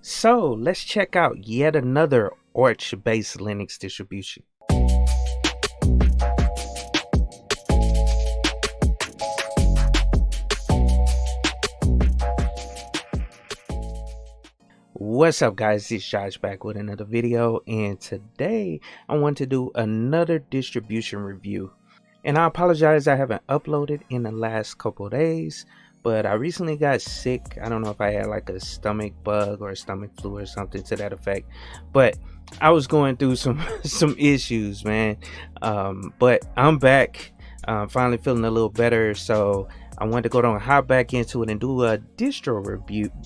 So let's check out yet another Arch-based Linux distribution. What's up guys, it's Josh back with another video, and today I want to do another distribution review. And I apologize I haven't uploaded in the last couple days, but I recently got sick. I don't know if I had like a stomach bug or a stomach flu or something to that effect, but I was going through some issues, man. But I'm back, finally feeling a little better, so I wanted to go down and hop back into it and do a distro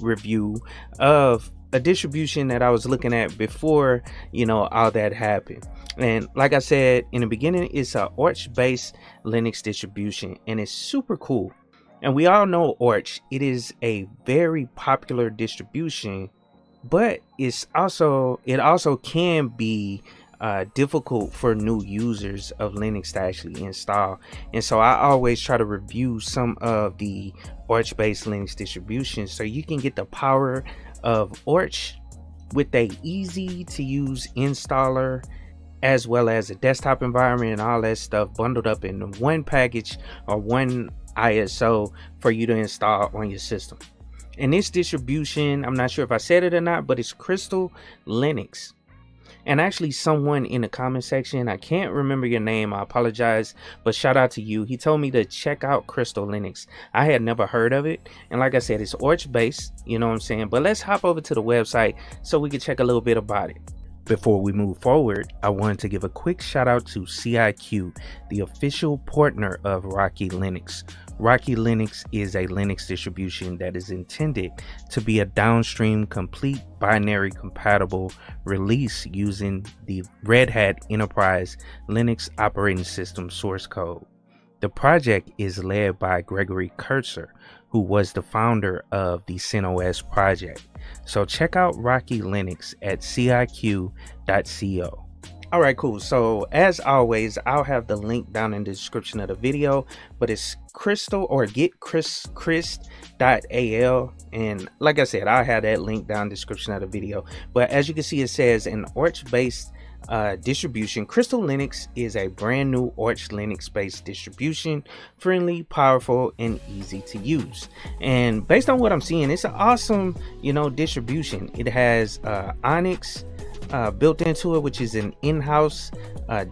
review of a distribution that I was looking at before, all that happened. And like I said in the beginning, it's a Arch-based Linux distribution, and it's super cool. And we all know Arch, it is a very popular distribution, but it also can be difficult for new users of Linux to actually install. And so I always try to review some of the Arch-based Linux distributions so you can get the power of Arch with a easy to use installer, as well as a desktop environment and all that stuff bundled up in one package or one ISO for you to install on your system. And this distribution, I'm not sure if I said it or not, but it's Crystal Linux. And actually someone in the comment section, I can't remember your name, I apologize, but shout out to you. He told me to check out Crystal Linux. I had never heard of it, and like I said, it's Arch based, you know what I'm saying? But let's hop over to the website so we can check a little bit about it. Before we move forward, I wanted to give a quick shout out to CIQ, the official partner of Rocky Linux. Rocky Linux is a Linux distribution that is intended to be a downstream complete binary compatible release using the Red Hat Enterprise Linux operating system source code. The project is led by Gregory Kurtzer, who was the founder of the CentOS project. So check out Rocky Linux at ciq.co. All right, cool. So as always, I'll have the link down in the description of the video, but it's Crystal or getchrist.al. And like I said, I'll have that link down in the description of the video. But as you can see, it says an Arch-based distribution. Crystal Linux is a brand new Arch Linux based distribution, friendly, powerful, and easy to use. And based on what I'm seeing, it's an awesome, distribution. It has Onyx built into it, which is an in-house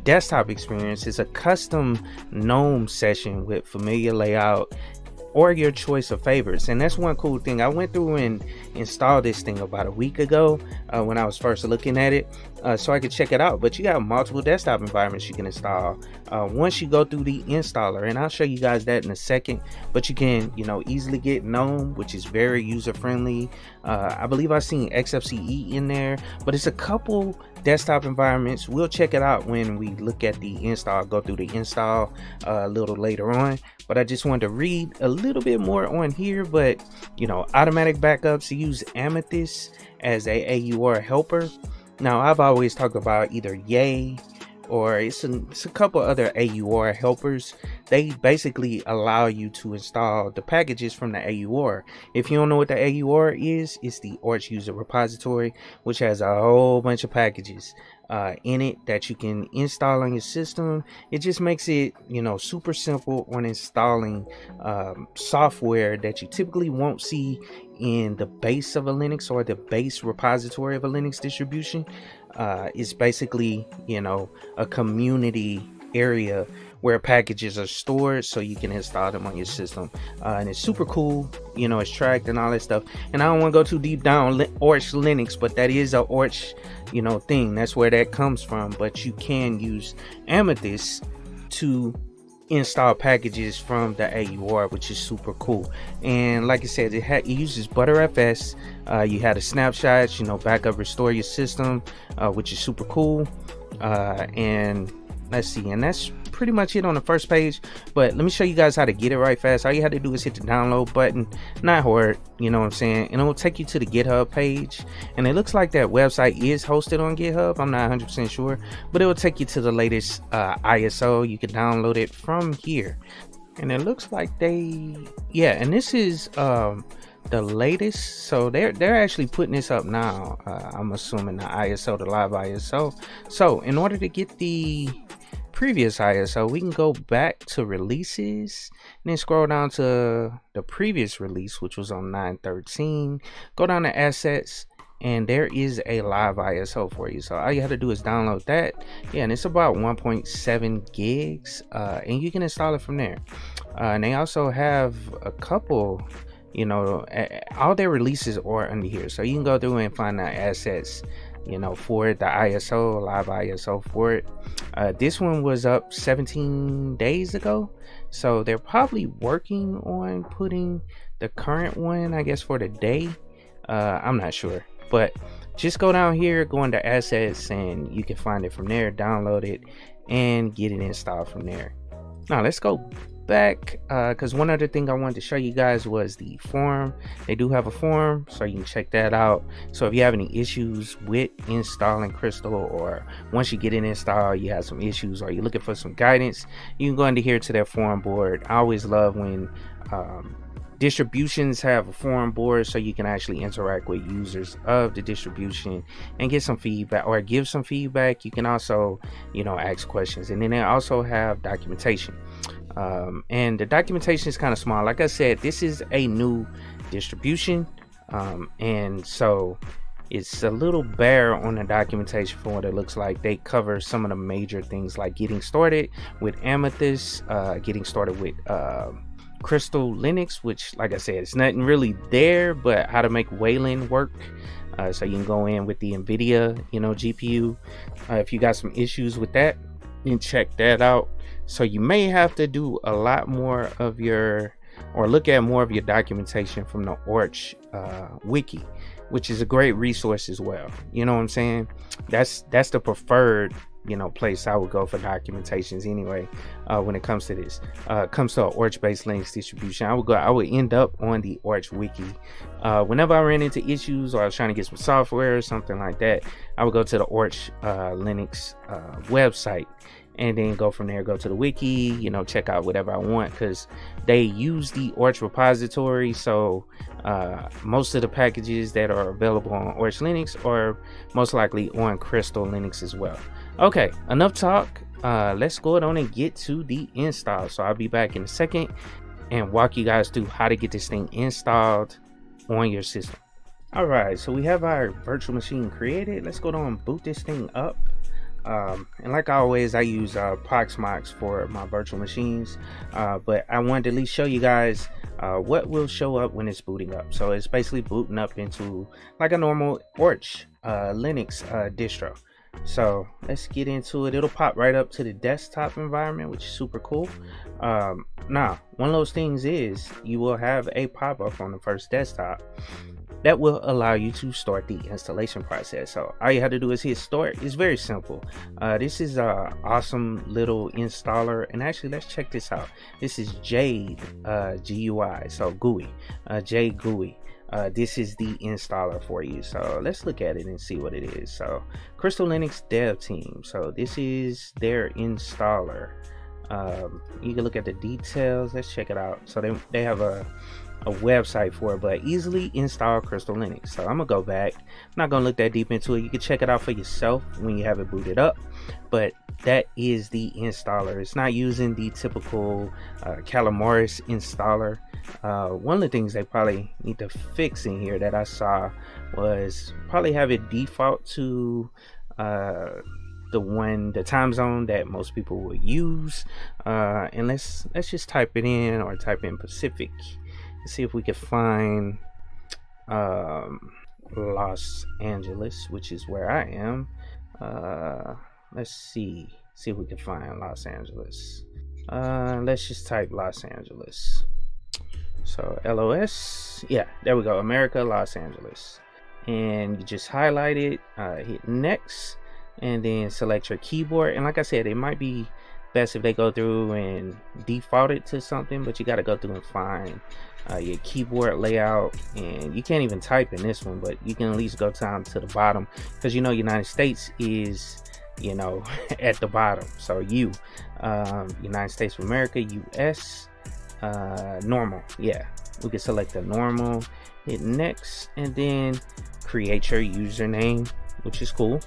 desktop experience. It's a custom GNOME session with familiar layout or your choice of favorites. And that's one cool thing. I went through and installed this thing about a week ago when I was first looking at it, so I could check it out. But you got multiple desktop environments you can install once you go through the installer, and I'll show you guys that in a second. But you can easily get GNOME, which is very user friendly. I believe I've seen XFCE in there, but it's a couple desktop environments. We'll check it out when we look at the install, go through the install a little later on. But I just wanted to read a little bit more on here. But automatic backups, you use Amethyst as a AUR helper. Now I've always talked about either Yay or it's a couple other AUR helpers. They basically allow you to install the packages from the AUR. If you don't know what the AUR is, it's the Arch user repository, which has a whole bunch of packages in it that you can install on your system. It just makes it super simple on installing software that you typically won't see in the base of a Linux or the base repository of a Linux distribution. It's basically a community area where packages are stored so you can install them on your system, and it's super cool. It's tracked and all that stuff. And I don't want to go too deep down Arch Linux, but that is a Arch thing. That's where that comes from. But you can use Amethyst to install packages from the AUR, which is super cool. And like I said, it uses ButterFS. You had a snapshot, backup, restore your system, which is super cool. And let's see, and that's pretty much it on the first page. But let me show you guys how to get it right fast. All you have to do is hit the download button. Not hard, and it will take you to the GitHub page, and it looks like that website is hosted on GitHub. I'm not 100% sure, but it will take you to the latest ISO. You can download it from here, and it looks like and this is the latest, so they're actually putting this up now. I'm assuming the ISO, the live ISO. So in order to get the previous ISO, we can go back to releases and then scroll down to the previous release, which was on 9/13. Go down to assets, and there is a live ISO for you. So all you have to do is download that. Yeah, and it's about 1.7 gigs, and you can install it from there. And they also have a couple, you know, all their releases are under here, so you can go through and find the assets, you know, for it, the ISO, live ISO for it. This one was up 17 days ago, so they're probably working on putting the current one, I guess, for the day. I'm not sure, but just go down here, go into assets, and you can find it from there, download it, and get it installed from there. Now let's go back, because one other thing I wanted to show you guys was the forum. They do have a forum, so you can check that out. So if you have any issues with installing Crystal, or once you get it installed you have some issues, or you're looking for some guidance, you can go into here to their forum board. I always love when distributions have a forum board, so you can actually interact with users of the distribution and get some feedback or give some feedback. You can also, you know, ask questions, and then they also have documentation. And the documentation is kind of small. Like I said, this is a new distribution, and so it's a little bare on the documentation for what it looks like. They cover some of the major things like getting started with Amethyst, getting started with Crystal Linux, which, like I said, it's nothing really there, but how to make Wayland work. So you can go in with the NVIDIA, you know, GPU. If you got some issues with that, then check that out. So you may have to do a lot more of your, or look at more of your documentation from the Orch wiki, which is a great resource as well. You know what I'm saying? That's the preferred, you know, place I would go for documentations anyway. When it comes to this, comes to an Orch based Linux distribution, I would end up on the Orch wiki. Whenever I ran into issues or I was trying to get some software or something like that, I would go to the Orch Linux website, and then go from there, go to the wiki, you know, check out whatever I want, because they use the Orch repository. So most of the packages that are available on Orch Linux are most likely on Crystal Linux as well. Okay, enough talk. Let's go on and get to the install. So I'll be back in a second and walk you guys through how to get this thing installed on your system. All right, so we have our virtual machine created. Let's go on and boot this thing up. And like always, I use Proxmox for my virtual machines, but I wanted to at least show you guys what will show up when it's booting up. So it's basically booting up into like a normal Orch Linux distro. So let's get into it. It'll pop right up to the desktop environment, which is super cool. Now, one of those things is you will have a pop-up on the first desktop that will allow you to start the installation process. So all you have to do is hit start. It's very simple. This is a awesome little installer, and actually let's check this out. This is Jade GUI, so GUI, Jade GUI. This is the installer for you. So let's look at it and see what it is. So Crystal Linux Dev Team. So this is their installer. You can look at the details. Let's check it out. So they have a website for it, but easily install Crystal Linux. So I'm gonna go back. I'm not gonna look that deep into it. You can check it out for yourself when you have it booted up, but that is the installer. It's not using the typical Calamaris installer. One of the things they probably need to fix in here that I saw was probably have it default to the time zone that most people would use. And let's just type it in, or type in Pacific. See if we can find Los Angeles, which is where I am. Let's see if we can find Los Angeles. Let's just type Los Angeles. So LOS, yeah, there we go, America, Los Angeles. And you just highlight it, hit next, and then select your keyboard. And like I said, it might be best if they go through and default it to something, but you got to go through and find your keyboard layout. And you can't even type in this one, but you can at least go down to the bottom, because you know United States is, you know, at the bottom. So United States of America, US, normal. Yeah, we can select the normal, hit next, and then create your username, which is cool.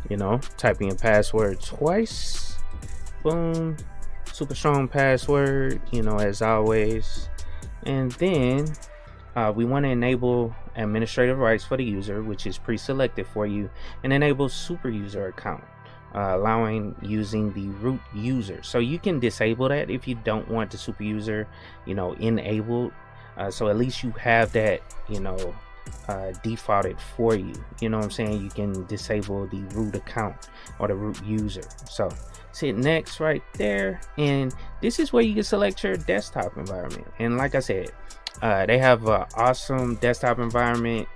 You know, type in password twice. Boom. Super strong password, you know, as always. And then we want to enable administrative rights for the user, which is pre-selected for you, and enable super user account, allowing using the root user. So you can disable that if you don't want the super user, you know, enabled. So at least you have that, you know, defaulted for you. You know what I'm saying? You can disable the root account or the root user. So hit next right there, and this is where you can select your desktop environment. And like I said, they have an awesome desktop environment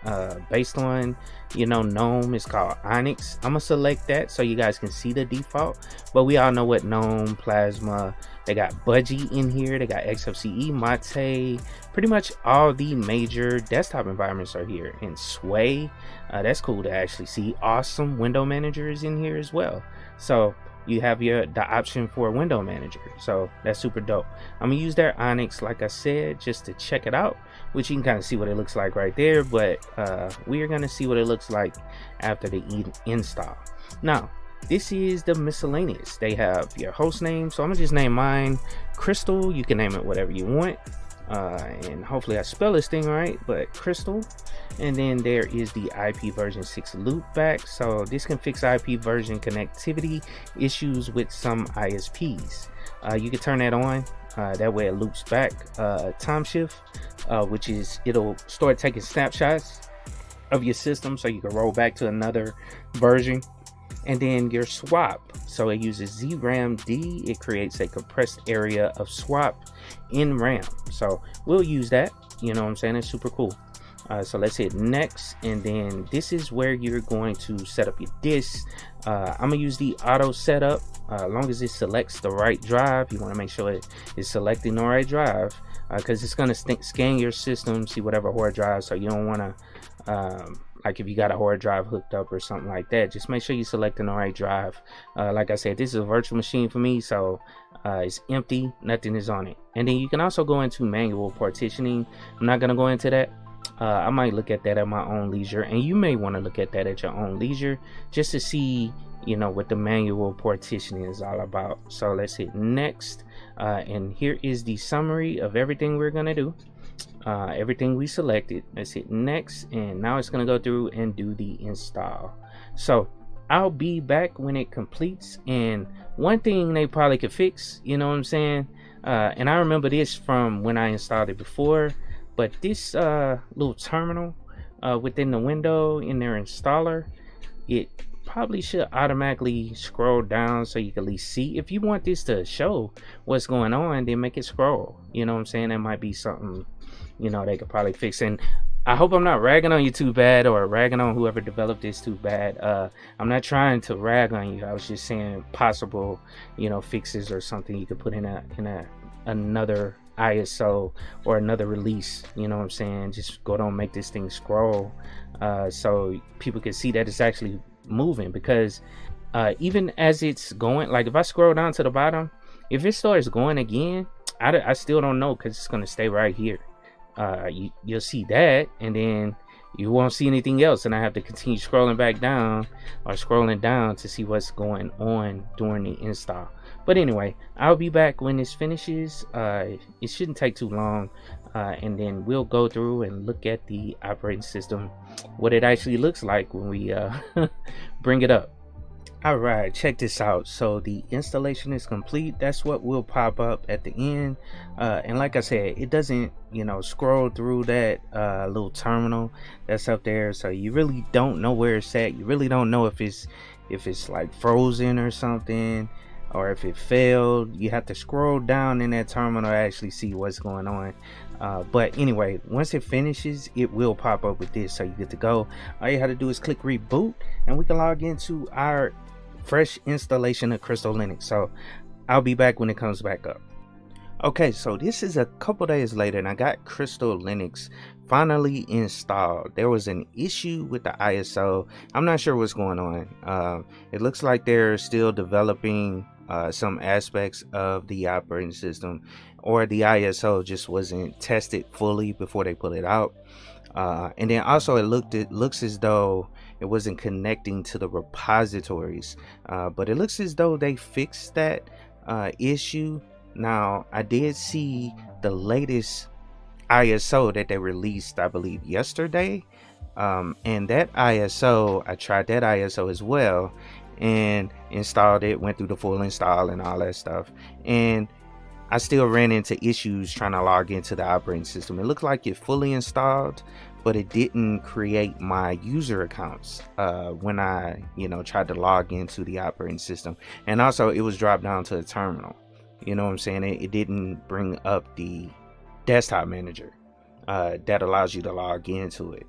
based on, you know, GNOME. It's called Onyx. I'm gonna select that so you guys can see the default, but we all know what GNOME, Plasma, they got Budgie in here, they got XFCE, Mate, pretty much all the major desktop environments are here. And Sway, that's cool to actually see. Awesome window manager is in here as well. So you have the option for a window manager, so that's super dope. I'm gonna use their Onyx, like I said, just to check it out, which you can kind of see what it looks like right there, but we are gonna see what it looks like after the install. Now this is the miscellaneous. They have your host name, so I'm gonna just name mine Crystal. You can name it whatever you want, and hopefully I spell this thing right, but Crystal. And then there is the IP version 6 loopback, so this can fix IP version connectivity issues with some ISPs. You can turn that on, that way it loops back. Time shift, which is it'll start taking snapshots of your system so you can roll back to another version. And then your swap, so it uses ZRAMD. It creates a compressed area of swap in RAM, so we'll use that. You know what I'm saying? It's super cool. So let's hit next, and then this is where you're going to set up your disk. I'm gonna use the auto setup. As long as it selects the right drive, you want to make sure it is selecting the right drive, because it's gonna scan your system, see whatever hard drive. So you don't want to like if you got a hard drive hooked up or something like that, just make sure you're selecting the right drive. Like I said, this is a virtual machine for me, so it's empty, nothing is on it. And then you can also go into manual partitioning. I'm not gonna go into that. I might look at that at my own leisure, and you may want to look at that at your own leisure just to see, you know, what the manual partitioning is all about. So let's hit next, and here is the summary of everything we're gonna do. Everything we selected. Let's hit next, and now it's gonna go through and do the install. So I'll be back when it completes. And one thing they probably could fix, you know what I'm saying, and I remember this from when I installed it before, but this little terminal within the window in their installer, it probably should automatically scroll down so you can at least see. If you want this to show what's going on, then make it scroll. You know what I'm saying? That might be something, you know, they could probably fix. And I hope I'm not ragging on you too bad, or ragging on whoever developed this too bad. I'm not trying to rag on you. I was just saying possible, you know, fixes or something you could put in another ISO or another release. You know what I'm saying? Just go down, make this thing scroll, so people can see that it's actually moving. Because even as it's going, like if I scroll down to the bottom, if it starts going again, I still don't know, because it's going to stay right here. You'll see that, and then you won't see anything else, and I have to continue scrolling back down or scrolling down to see what's going on during the install. But anyway, I'll be back when this finishes. It shouldn't take too long, and then we'll go through and look at the operating system, what it actually looks like when we bring it up. All right, check this out. So the installation is complete. That's what will pop up at the end, and like I said, it doesn't, you know, scroll through that little terminal that's up there, so you really don't know where it's at. You really don't know if it's like frozen or something, or if it failed. You have to scroll down in that terminal to actually see what's going on. But anyway, once it finishes, it will pop up with this, so you're good to go. All you have to do is click reboot, and we can log into our fresh installation of Crystal Linux. So I'll be back when it comes back up. Okay, so this is a couple days later, and I got Crystal Linux finally installed. There was an issue with the ISO. I'm not sure what's going on. It looks like they're still developing some aspects of the operating system, or the ISO just wasn't tested fully before they put it out. And then also it looks as though it wasn't connecting to the repositories, but it looks as though they fixed that issue. Now I did see the latest ISO that they released, I believe yesterday, and that ISO, I tried that ISO as well and installed it, went through the full install and all that stuff, and I still ran into issues trying to log into the operating system. It looked like it fully installed, but it didn't create my user accounts when I, tried to log into the operating system. And also it was dropped down to the terminal. You know what I'm saying? It didn't bring up the desktop manager that allows you to log into it.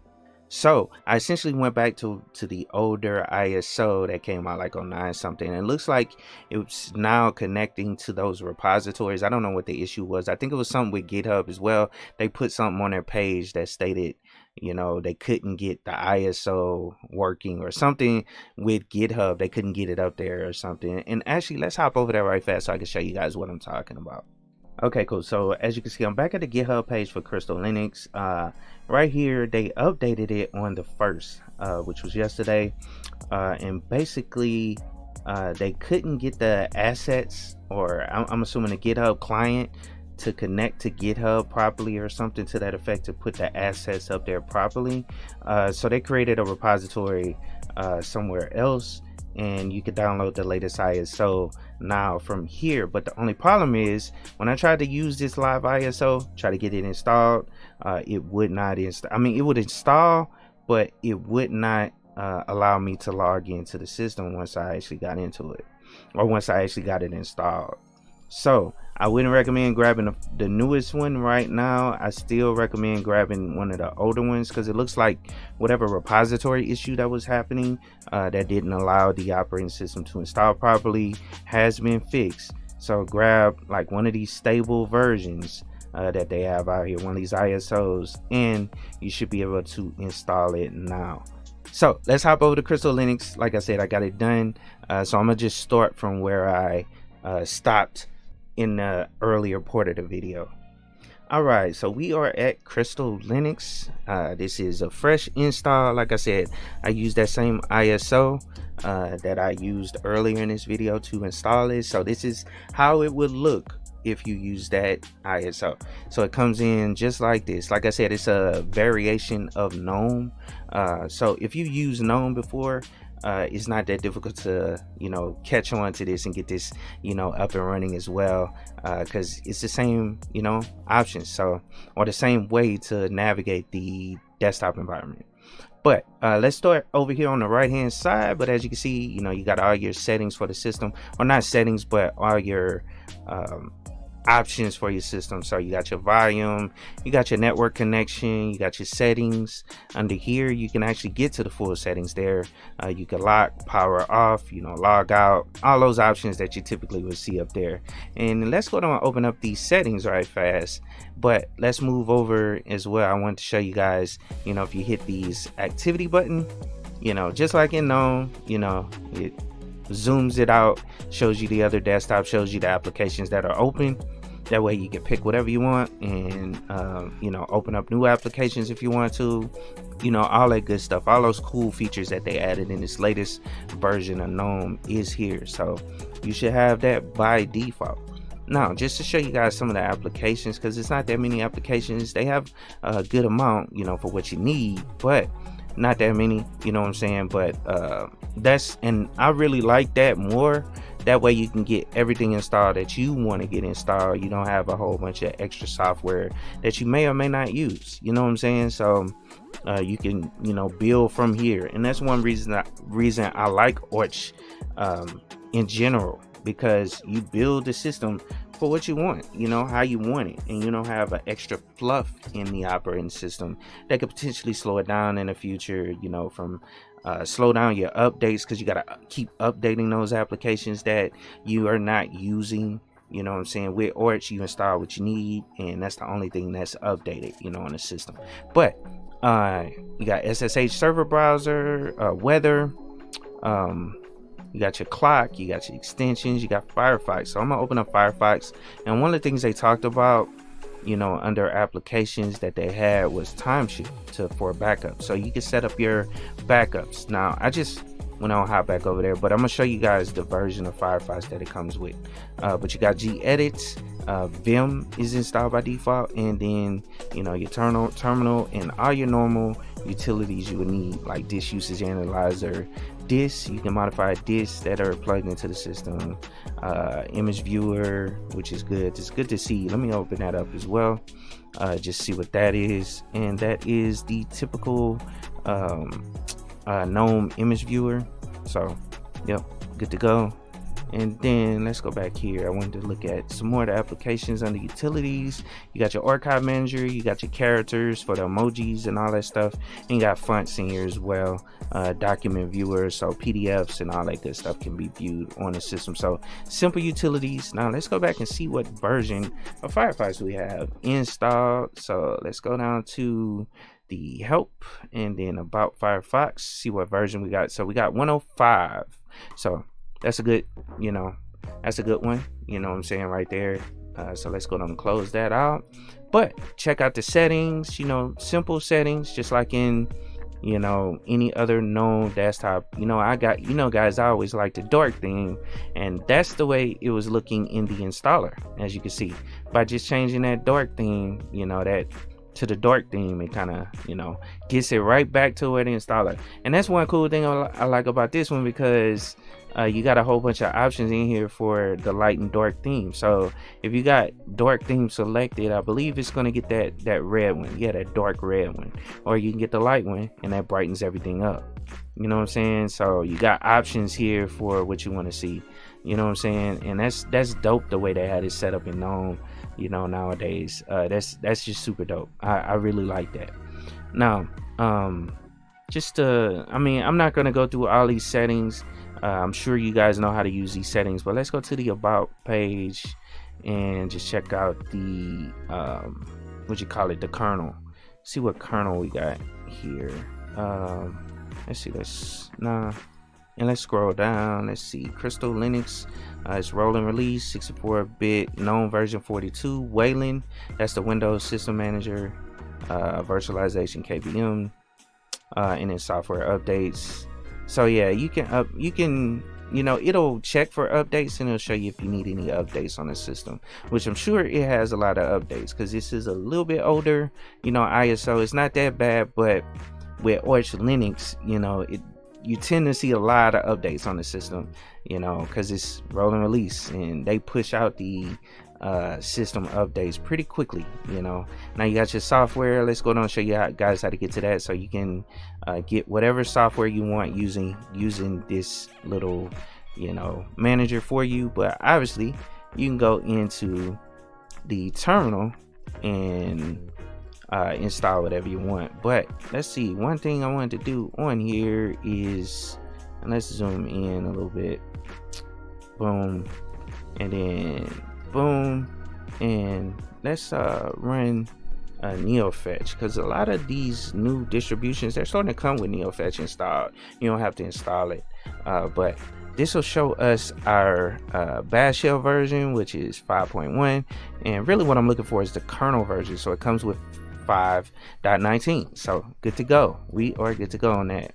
So I essentially went back to the older ISO that came out like on 9 something, and it looks like it's now connecting to those repositories. I don't know what the issue was. I think it was something with GitHub as well. They put something on their page that stated, they couldn't get the ISO working or something with GitHub. They couldn't get it up there or something. And actually, let's hop over there right fast so I can show you guys what I'm talking about. Okay, cool. So as you can see, I'm back at the GitHub page for Crystal Linux. Right here, they updated it on the 1st, which was yesterday. And basically, they couldn't get the assets, or I'm assuming the GitHub client, to connect to GitHub properly or something to that effect, to put the assets up there properly. So they created a repository somewhere else, and you could download the latest ISO now from here. But the only problem is, when I tried to use this live ISO, try to get it installed, it would not install. I mean, it would install, but it would not allow me to log into the system once I actually got into it, or once I actually got it installed. So I wouldn't recommend grabbing the newest one right now. I still recommend grabbing one of the older ones, because it looks like whatever repository issue that was happening that didn't allow the operating system to install properly has been fixed. So grab like one of these stable versions that they have out here, one of these ISOs, and you should be able to install it now. So let's hop over to Crystal Linux. Like I said, I got it done. So I'm gonna just start from where I stopped in the earlier part of the video. All right, so we are at Crystal Linux. This is a fresh install. Like I said, I used that same ISO that I used earlier in this video to install it. So this is how it would look if you use that ISO. So it comes in just like this. Like I said, it's a variation of GNOME. So if you use GNOME before, it's not that difficult to catch on to this and get this up and running as well, because it's the same options, so, or the same way to navigate the desktop environment. But let's start over here on the right hand side. But as you can see, you got all your settings for the system, or not settings, but all your options for your system. So you got your volume, you got your network connection, you got your settings. Under here you can actually get to the full settings there. You can lock, power off, log out, all those options that you typically would see up there. And let's go down and open up these settings right fast. But let's move over as well. I want to show you guys, if you hit these activity button, just like in GNOME, it zooms it out, shows you the other desktop, shows you the applications that are open. That way you can pick whatever you want and open up new applications if you want to, all that good stuff. All those cool features that they added in this latest version of GNOME is here, so you should have that by default. Now, just to show you guys some of the applications, because it's not that many applications. They have a good amount for what you need, but not that many, what I'm saying. But and I really like that more. That way you can get everything installed that you want to get installed. You don't have a whole bunch of extra software that you may or may not use, what I'm saying. So you can build from here, and that's one reason I like Orch in general, because you build the system for what you want, how you want it, and you don't have an extra fluff in the operating system that could potentially slow it down in the future, from slow down your updates, because you got to keep updating those applications that you are not using. What I'm saying. With Orch, you install what you need, and that's the only thing that's updated on the system. But you got SSH server browser, weather, you got your clock, you got your extensions, you got Firefox. So I'm gonna open up Firefox, and one of the things they talked about, you know, under applications that they had was timeshift for backup. So you can set up your backups. Now I just went on hop back over there, but I'm gonna show you guys the version of Firefox that it comes with. But you got gedit, Vim is installed by default, and then, you know, your terminal and all your normal utilities you would need, like disk usage analyzer, disks, you can modify disks that are plugged into the system, image viewer, which is good. It's good to see. Let me open that up as well, just see what that is. And that is the typical GNOME image viewer. So yep, good to go. And then let's go back here. I wanted to look at some more of the applications under utilities. You got your archive manager, you got your characters for the emojis and all that stuff, and you got fonts in here as well. Document viewer, so PDFs and all that good stuff can be viewed on the system. So simple utilities. Now let's go back and see what version of Firefox we have installed. So let's go down to the help and then about Firefox, see what version we got. So we got 105. So that's a good, you know, that's a good one, you know what I'm saying, right there. So let's go down and close that out. But check out the settings, you know, simple settings, just like in, you know, any other known desktop. You know, I got, you know, guys, I always like the dark theme, and that's the way it was looking in the installer. As you can see, by just changing that dark theme, you know, that to the dark theme, it kind of, you know, gets it right back to where the installer. And that's one cool thing I like about this one, because you got a whole bunch of options in here for the light and dark theme. So if you got dark theme selected, I believe it's going to get that red one, yeah, that dark red one, or you can get the light one and that brightens everything up, you know what I'm saying. So you got options here for what you want to see, you know what I'm saying. And that's dope, the way they had it set up in GNOME, you know, nowadays. That's just super dope. I really like that. Now just I mean, I'm not gonna go through all these settings. I'm sure you guys know how to use these settings, but let's go to the about page and just check out the what you call it, the kernel. See what kernel we got here. Let's see, and let's scroll down. Let's see, Crystal Linux, it's rolling release 64-bit GNOME version 42. Wayland, that's the Windows System Manager, virtualization KVM, and then software updates. So yeah, you can, you know, it'll check for updates and it'll show you if you need any updates on the system, which I'm sure it has a lot of updates, because this is a little bit older, you know, ISO. It's not that bad, but with Arch Linux, you know, you tend to see a lot of updates on the system, you know, because it's rolling release and they push out the system updates pretty quickly, you know. Now you got your software. Let's go down and show you guys how to get to that, so you can get whatever software you want using this little, you know, manager for you. But obviously you can go into the terminal and install whatever you want. But let's see, one thing I wanted to do on here is, and let's zoom in a little bit, boom, and then boom, and let's run NeoFetch, because a lot of these new distributions, they're starting to come with NeoFetch installed. You don't have to install it, but this will show us our bash shell version, which is 5.1, and really what I'm looking for is the kernel version, so it comes with 5.19. so good to go. We are good to go on that.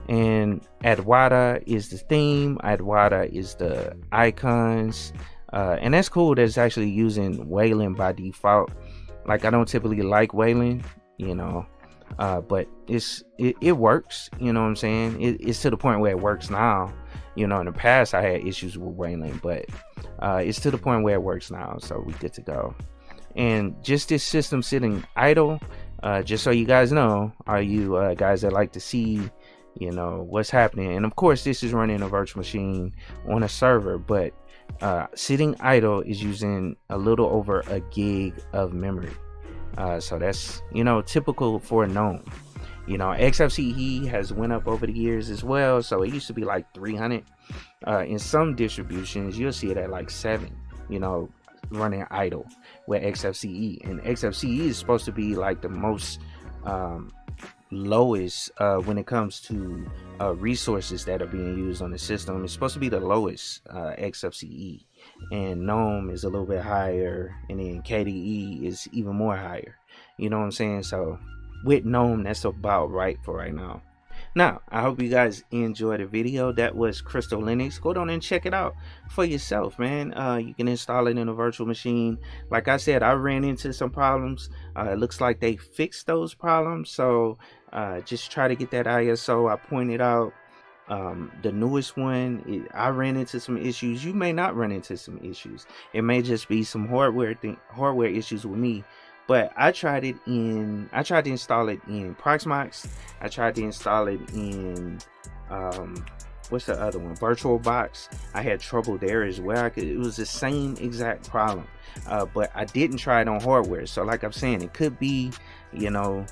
And Adwada is the theme, Adwada is the icons, and that's cool that it's actually using Wayland by default. Like, I don't typically like Wayland, you know, but it works, you know what I'm saying. It's to the point where it works now. You know, in the past I had issues with Wayland, but it's to the point where it works now, so we good to go. And just this system sitting idle, just so you guys know, are you guys that like to see, you know, what's happening. And of course this is running a virtual machine on a server, but sitting idle is using a little over a gig of memory, so that's, you know, typical for GNOME. You know, XFCE has went up over the years as well, so it used to be like 300. In some distributions you'll see it at like 7, you know, running idle with XFCE. And XFCE is supposed to be like the most lowest when it comes to resources that are being used on the system. It's supposed to be the lowest XFCE, and GNOME is a little bit higher, and then KDE is even more higher. You know what I'm saying? So with GNOME, that's about right for right now. Now, I hope you guys enjoyed the video. That was Crystal Linux. Go down and check it out for yourself, man. You can install it in a virtual machine. Like I said, I ran into some problems. It looks like they fixed those problems. So just try to get that ISO I pointed out. The newest one, I ran into some issues. You may not run into some issues. It may just be some hardware issues with me. But I tried to install it in Proxmox. I tried to install it in what's the other one, VirtualBox. I had trouble there as well. It was the same exact problem, but I didn't try it on hardware. So like I'm saying, it could be, you know,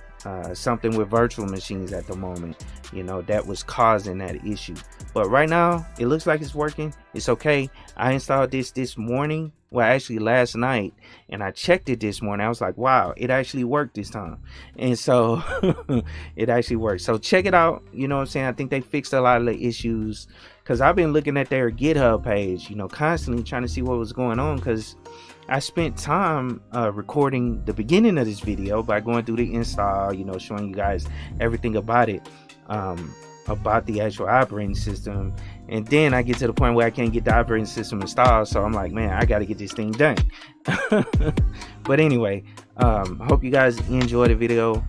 something with virtual machines at the moment, you know, that was causing that issue. But right now it looks like it's working. It's okay. I installed this morning, well actually last night, and I checked it this morning. I was like, wow, it actually worked this time. And so it actually worked. So check it out. You know what I'm saying? I think they fixed a lot of the issues, because I've been looking at their GitHub page, you know, constantly trying to see what was going on, because I spent time recording the beginning of this video by going through the install, you know, showing you guys everything about it, about the actual operating system. And then I get to the point where I can't get the operating system installed. So I'm like, man, I got to get this thing done. But anyway, hope you guys enjoyed the video.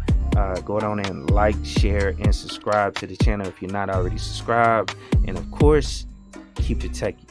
Go down and like, share, and subscribe to the channel if you're not already subscribed. And of course, keep it techie.